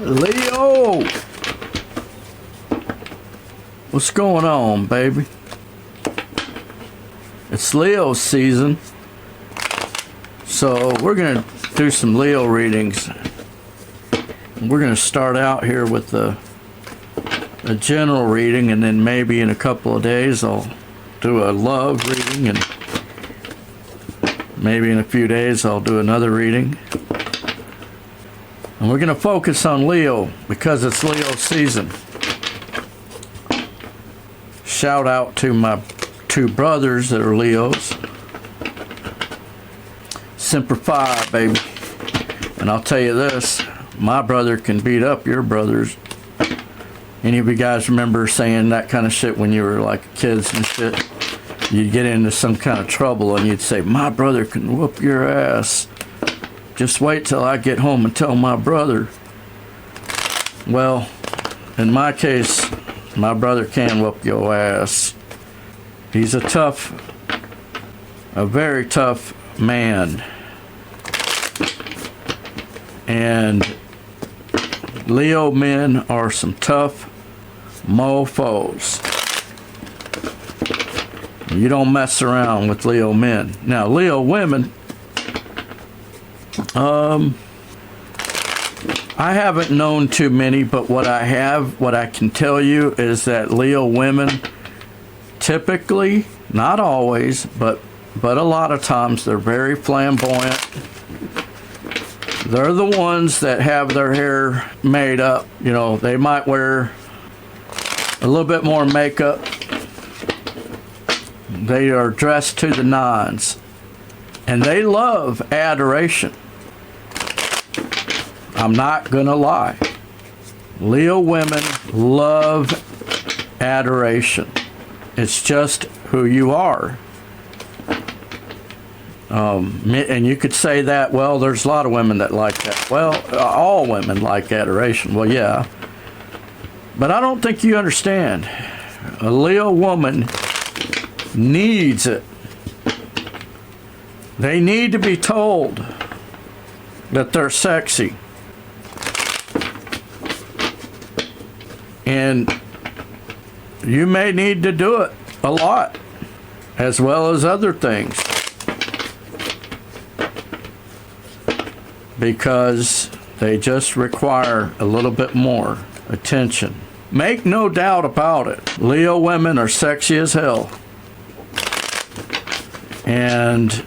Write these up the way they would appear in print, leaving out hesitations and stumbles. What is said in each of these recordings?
Leo! What's going on, baby? It's Leo season. So we're going to do some Leo readings. We're going to start out here with a general reading, and then maybe in a couple of days I'll do a love reading, and maybe in a few days I'll do another reading. And we're going to focus on Leo because it's Leo season. Shout out to my two brothers that are Leos. Semper Fi, baby. And I'll tell you this, my brother can beat up your brothers. Any of you guys remember saying that kind of shit when you were like kids and shit? You'd get into some kind of trouble and you'd say, my brother can whoop your ass. Just wait till I get home and tell my brother. Well, in my case, my brother can whoop your ass. He's a very tough man. And Leo men are some tough mofos. You don't mess around with Leo men. Now, Leo women, I haven't known too many, but what I can tell you is that Leo women typically, not always, but a lot of times, they're very flamboyant. They're the ones that have their hair made up. You know, they might wear a little bit more makeup. They are dressed to the nines. And they love adoration. I'm not gonna lie. Leo women love adoration. It's just who you are. And you could say that, well, there's a lot of women that like that. Well, all women like adoration. Well, yeah. But I don't think you understand. A Leo woman needs it. They need to be told that they're sexy. And you may need to do it a lot, as well as other things. Because they just require a little bit more attention. Make no doubt about it. Leo women are sexy as hell. And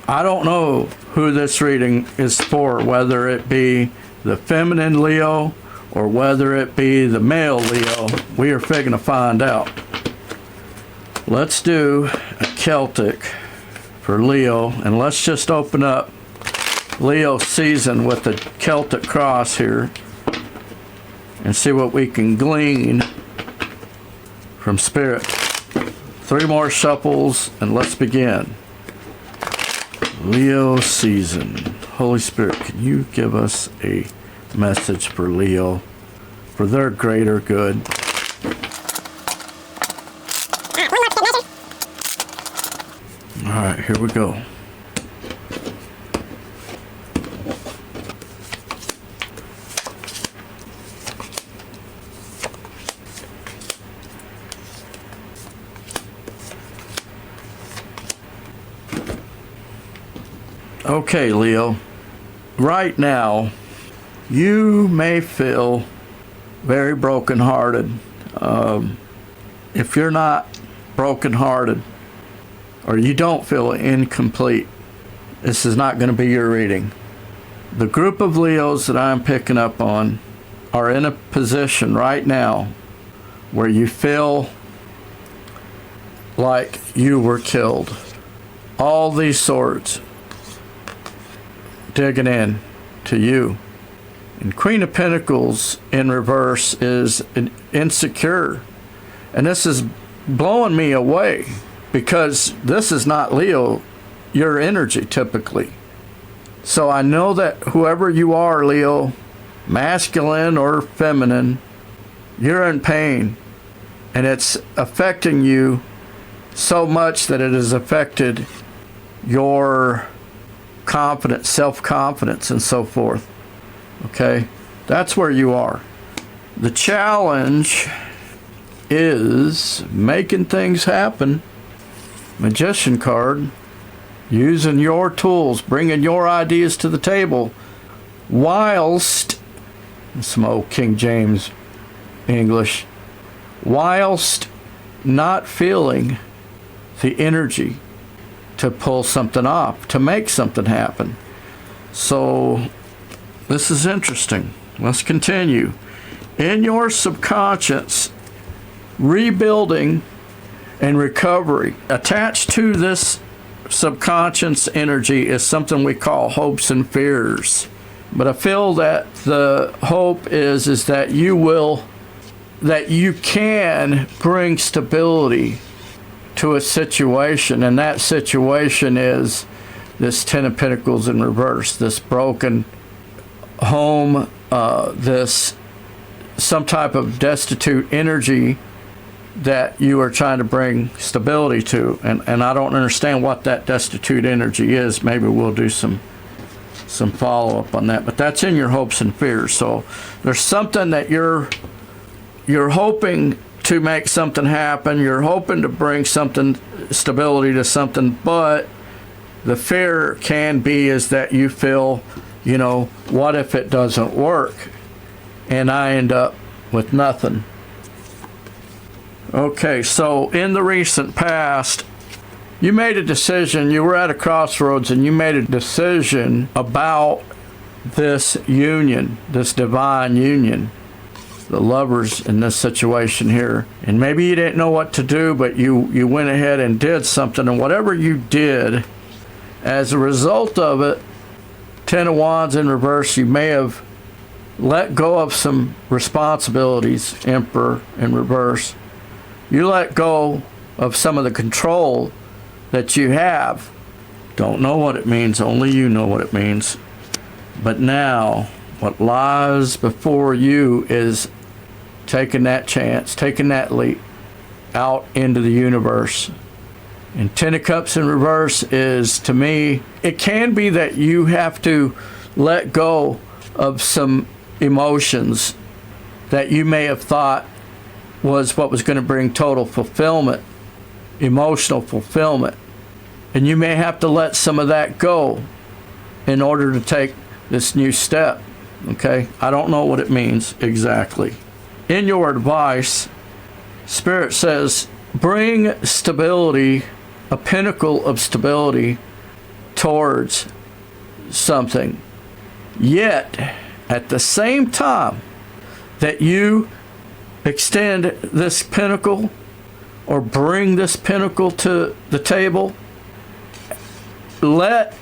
I don't know who this reading is for, whether it be the feminine Leo or whether it be the male Leo. We are figuring to find out. Let's do a Celtic for Leo, and let's just open up Leo season with the Celtic cross here and see what we can glean from Spirit. 3 more shuffles and let's begin. Leo season. Holy Spirit, can you give us a message for Leo for their greater good? All right, here we go. Okay, Leo, right now, you may feel very brokenhearted. If you're not brokenhearted, or you don't feel incomplete, this is not going to be your reading. The group of Leos that I'm picking up on are in a position right now where you feel like you were killed. All these swords digging in to you. And Queen of Pentacles in reverse is insecure. And this is blowing me away because this is not Leo, your energy typically. So I know that whoever you are, Leo, masculine or feminine, you're in pain. And it's affecting you so much that it has affected your confidence, self-confidence, and so forth. Okay? That's where you are. The challenge is making things happen. Magician card. Using your tools, bringing your ideas to the table, whilst, some old King James English, whilst not feeling the energy to pull something off, to make something happen. So, this is interesting. Let's continue. In your subconscious, rebuilding and recovery, attached to this subconscious energy is something we call hopes and fears. But I feel that the hope is that you can bring stability to a situation, and that situation is this Ten of Pentacles in reverse, this broken home, this some type of destitute energy that you are trying to bring stability to, and I don't understand what that destitute energy is. Maybe we'll do some follow-up on that, but that's in your hopes and fears. So there's something that you're hoping to make something happen, you're hoping to bring something, stability to something, but the fear can be is that you feel, what if it doesn't work and I end up with nothing. Okay, so in the recent past, you made a decision, you were at a crossroads, and you made a decision about this union, this divine union, the lovers in this situation here. And maybe you didn't know what to do, but you went ahead and did something, and whatever you did, as a result of it, Ten of Wands in reverse, you may have let go of some responsibilities, Emperor in reverse. You let go of some of the control that you have. Don't know what it means, only you know what it means. But now, what lies before you is taking that chance, taking that leap out into the universe. And Ten of Cups in reverse is, to me, it can be that you have to let go of some emotions that you may have thought was what was going to bring total fulfillment, emotional fulfillment. And you may have to let some of that go in order to take this new step. Okay? I don't know what it means exactly. In your advice, Spirit says, bring stability, a pinnacle of stability towards something. Yet, at the same time that you extend this pinnacle or bring this pinnacle to the table, let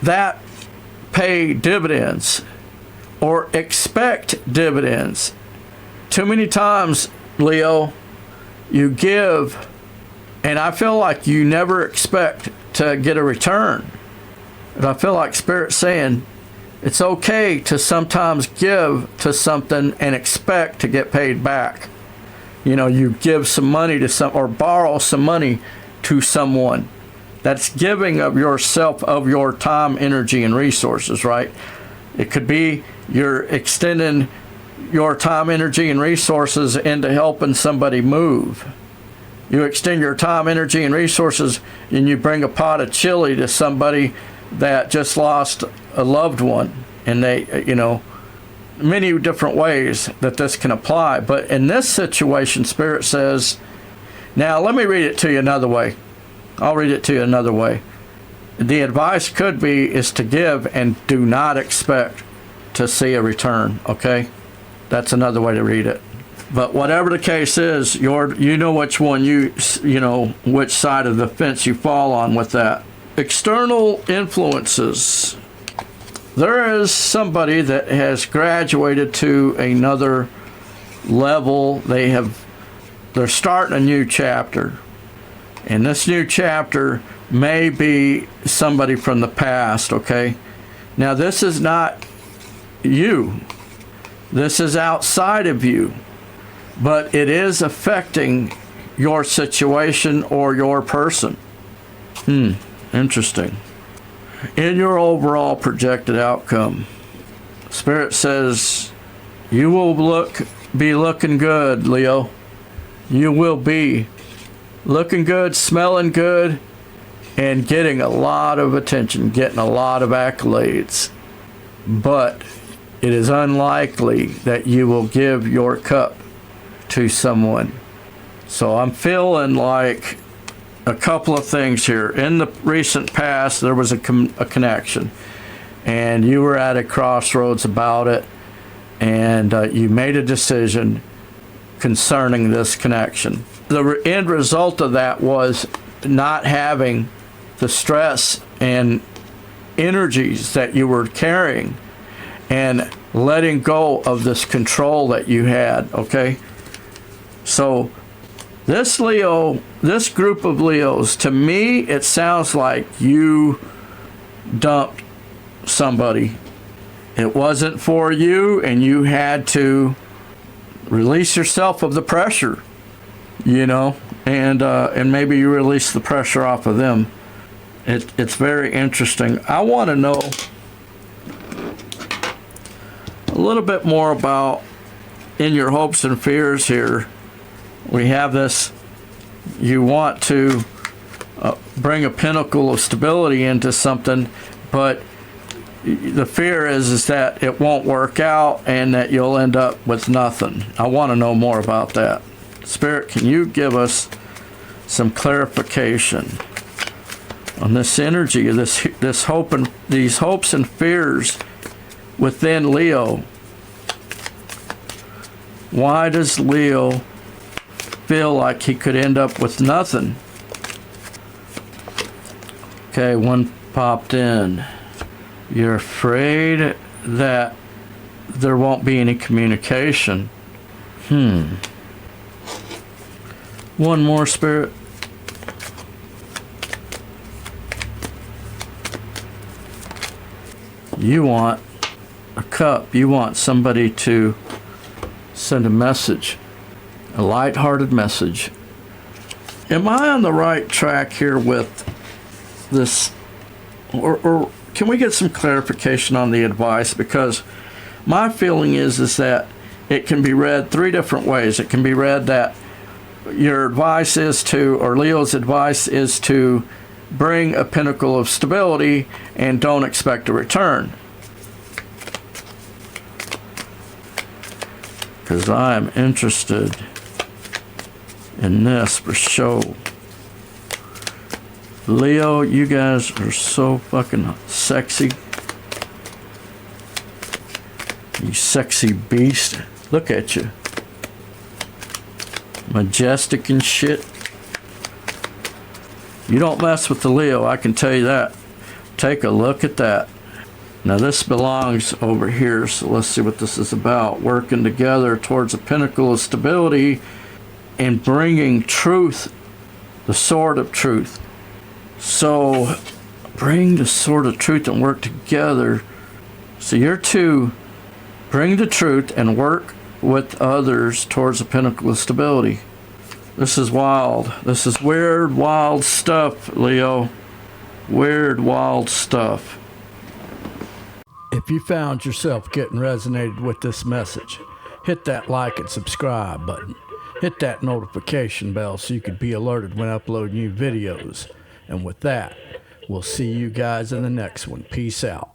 that pay dividends or expect dividends. Too many times, Leo, you give, and I feel like you never expect to get a return. And I feel like Spirit's saying, it's okay to sometimes give to something and expect to get paid back. You give some money to some, or borrow some money to someone. That's giving of yourself, of your time, energy, and resources, right? It could be you're extending your time, energy, and resources into helping somebody move. You extend your time, energy, and resources, and you bring a pot of chili to somebody that just lost a loved one. And they, many different ways that this can apply. But in this situation, Spirit says, now let me read it to you another way. I'll read it to you another way. The advice could be is to give and do not expect to see a return, okay? That's another way to read it. But whatever the case is, you know which one which side of the fence you fall on with that. External influences. There is somebody that has graduated to another level. They're starting a new chapter. And this new chapter may be somebody from the past, okay? Now, this is not you. This is outside of you. But it is affecting your situation or your person. Interesting. In your overall projected outcome, Spirit says, you will be looking good, Leo. You will be looking good, smelling good, and getting a lot of attention, getting a lot of accolades. But it is unlikely that you will give your cup to someone. So I'm feeling like a couple of things here. In the recent past, there was a connection, and you were at a crossroads about it, and you made a decision concerning this connection. The end result of that was not having the stress and energies that you were carrying, and letting go of this control that you had, okay? So this Leo, this group of Leos, to me, it sounds like you dumped somebody. It wasn't for you, and you had to release yourself of the pressure, you know, and maybe you release the pressure off of them. It's very interesting. I want to know a little bit more about, in your hopes and fears here, we have this, you want to bring a pinnacle of stability into something, but the fear is that it won't work out and that you'll end up with nothing. I want to know more about that. Spirit, can you give us some clarification on this energy, this hope and these hopes and fears within Leo? Why does Leo feel like he could end up with nothing? Okay, one popped in. You're afraid that there won't be any communication. One more, Spirit. You want a cup. You want somebody to send a message, a light-hearted message. Am I on the right track here with this, or can we get some clarification on the advice? Because my feeling is that it can be read three different ways. It can be read that your advice is to, or Leo's advice is to, bring a pinnacle of stability and don't expect a return. Because I am interested in this for sure. Leo, you guys are so fucking sexy. You sexy beast. Look at you. Majestic and shit. You don't mess with the Leo, I can tell you that. Take a look at that. Now this belongs over here, so let's see what this is about. Working together towards a pinnacle of stability and bringing truth, the sword of truth. So bring the sword of truth and work together. So you're to bring the truth and work with others towards a pinnacle of stability. This is wild. This is weird, wild stuff, Leo. Weird, wild stuff. If you found yourself getting resonated with this message, hit that like and subscribe button. Hit that notification bell so you can be alerted when I upload new videos. And with that, we'll see you guys in the next one. Peace out.